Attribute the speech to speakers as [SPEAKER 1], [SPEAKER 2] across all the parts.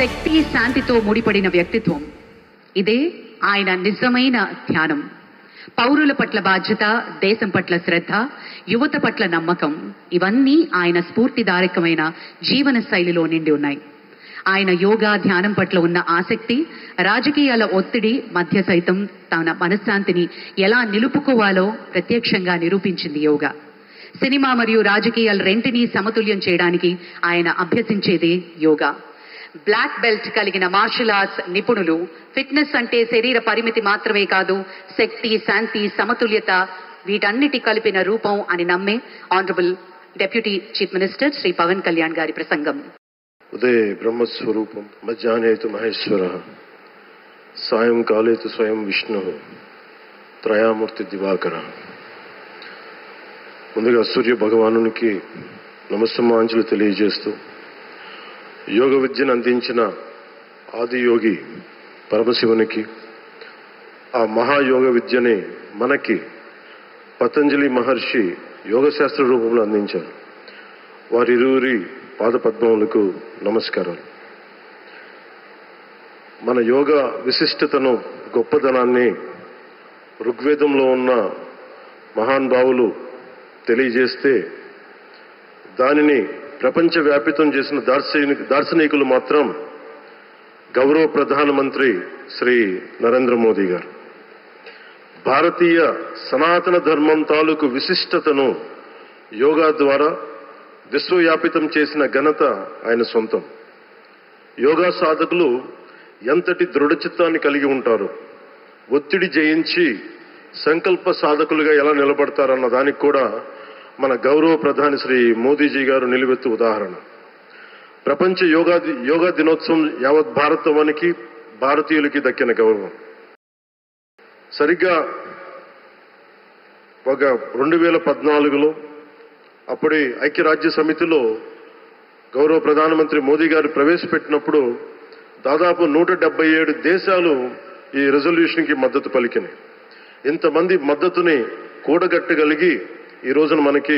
[SPEAKER 1] శక్తి శాంతితో ముడిపడిన వ్యక్తిత్వం. ఇదే ఆయన నిజమైన ధ్యానం. పౌరుల పట్ల బాధ్యత, దేశం పట్ల శ్రద్ధ, యువత పట్ల నమ్మకం ఇవన్నీ ఆయన స్ఫూర్తిదాయకమైన జీవన శైలిలో నిండి ఉన్నాయి. ఆయన యోగా ధ్యానం పట్ల ఉన్న ఆసక్తి రాజకీయాల ఒత్తిడి మధ్య సైతం తన మనశ్శాంతిని ఎలా నిలుపుకోవాలో ప్రత్యక్షంగా నిరూపించింది యోగా. సినిమా మరియు రాజకీయాలు రెంటినీ సమతుల్యం చేయడానికి ఆయన అభ్యసించేదే యోగా. బ్లాక్ బెల్ట్ కలిగిన మార్షల్ ఆర్ట్స్ నిపుణులు ఫిట్నెస్ అంటే శరీర పరిమితి మాత్రమే కాదు, శక్తి, శాంతి, సమతుల్యత వీటన్నిటి కలిపిన రూపం అని నమ్మే honourable deputy chief minister Shri Pawan Kalyan గారి ప్రసంగం.
[SPEAKER 2] ఉదయే బ్రహ్మస్వరూపం, మధ్యాహ్నేతు మహేశ్వర, సాయంకాలేతు స్వయం విష్ణు, త్రయామూర్తి దివాకర. ముందుగా సూర్య భగవానునికి నమస్సమాంజలు తెలియజేస్తూ, యోగ విద్యను అందించిన ఆదియోగి పరమశివునికి, ఆ మహాయోగ విద్యని మనకి పతంజలి మహర్షి యోగశాస్త్ర రూపంలో అందించారు. వారిరువురి పాదపద్మములకు నమస్కారాలు. మన యోగ విశిష్టతను, గొప్పదనాన్ని ఋగ్వేదంలో ఉన్న మహానుభావులు తెలియజేస్తే, దానిని ప్రపంచవ్యాపితం చేసిన దార్శనికులు మాత్రం గౌరవ ప్రధానమంత్రి శ్రీ నరేంద్ర మోదీ గారు. భారతీయ సనాతన ధర్మం తాలూకు విశిష్టతను యోగా ద్వారా విశ్వవ్యాపితం చేసిన ఘనత ఆయన సొంతం. యోగా సాధకులు ఎంతటి దృఢచిత్తాన్ని కలిగి ఉంటారు, ఒత్తిడి జయించి సంకల్ప సాధకులుగా ఎలా నిలబడతారన్న దానికి కూడా మన గౌరవ ప్రధాని శ్రీ మోదీజీ గారు నిలువెత్తు ఉదాహరణ. ప్రపంచ యోగా దినోత్సవం యావత్ భారతవానికి, భారతీయులకి దక్కిన గౌరవం. సరిగ్గా ఒక 2014లో అప్పటి ఐక్యరాజ్య సమితిలో గౌరవ ప్రధానమంత్రి మోదీ గారు ప్రవేశపెట్టినప్పుడు దాదాపు 177 దేశాలు ఈ రెజల్యూషన్కి మద్దతు పలికినాయి. ఇంతమంది మద్దతుని కూడగట్టగలిగి ఈ రోజున మనకి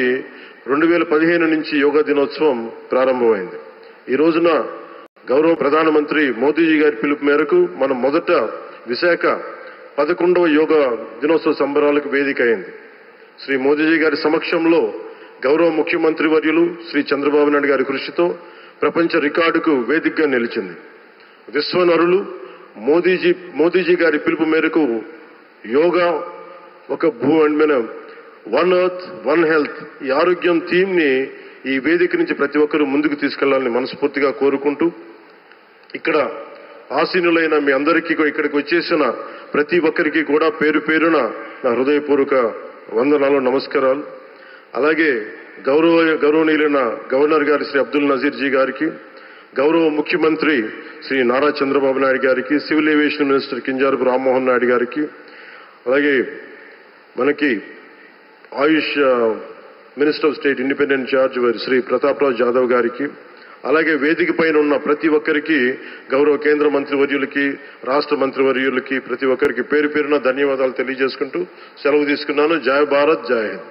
[SPEAKER 2] 2015 నుంచి యోగా దినోత్సవం ప్రారంభమైంది. ఈ రోజున గౌరవ ప్రధానమంత్రి మోదీజీ గారి పిలుపు మేరకు మనం మొదట విశాఖ 11వ యోగా దినోత్సవ సంబరాలకు వేదిక అయింది. శ్రీ మోదీజీ గారి సమక్షంలో గౌరవ ముఖ్యమంత్రి వర్యులు శ్రీ చంద్రబాబు నాయుడు గారి కృషితో ప్రపంచ రికార్డుకు వేదికగా నిలిచింది. విశ్వనరులు మోదీజీ గారి పిలుపు మేరకు యోగా ఒక వన్ ఎర్త్ వన్ హెల్త్, ఈ ఆరోగ్యం థీమ్ ని ఈ వేదిక నుంచి ప్రతి ఒక్కరూ ముందుకు తీసుకెళ్లాలని మనస్ఫూర్తిగా కోరుకుంటూ, ఇక్కడ ఆసీనులైన మీ అందరికీ, ఇక్కడికి వచ్చేసిన ప్రతి ఒక్కరికి కూడా పేరు పేరున నా హృదయపూర్వక వందనాలు, నమస్కారాలు. అలాగే గౌరవనీయులైన గవర్నర్ గారి శ్రీ అబ్దుల్ నజీర్ జీ గారికి, గౌరవ ముఖ్యమంత్రి శ్రీ నారా చంద్రబాబు నాయుడు గారికి, civil aviation minister Kinjarapu Rammohan Naidu గారికి, అలాగే మనకి Ayush minister of state independent charge Shri Prataprao Jadhav గారికి, అలాగే వేదిక పైన ఉన్న ప్రతి ఒక్కరికి, గౌరవ కేంద్ర మంత్రివర్యులకి, రాష్ట్ర మంత్రివర్యులకి, ప్రతి ఒక్కరికి పేరు పేరున ధన్యవాదాలు తెలియజేసుకుంటూ సెలవు తీసుకున్నాను. జై భారత్, జై హింద్.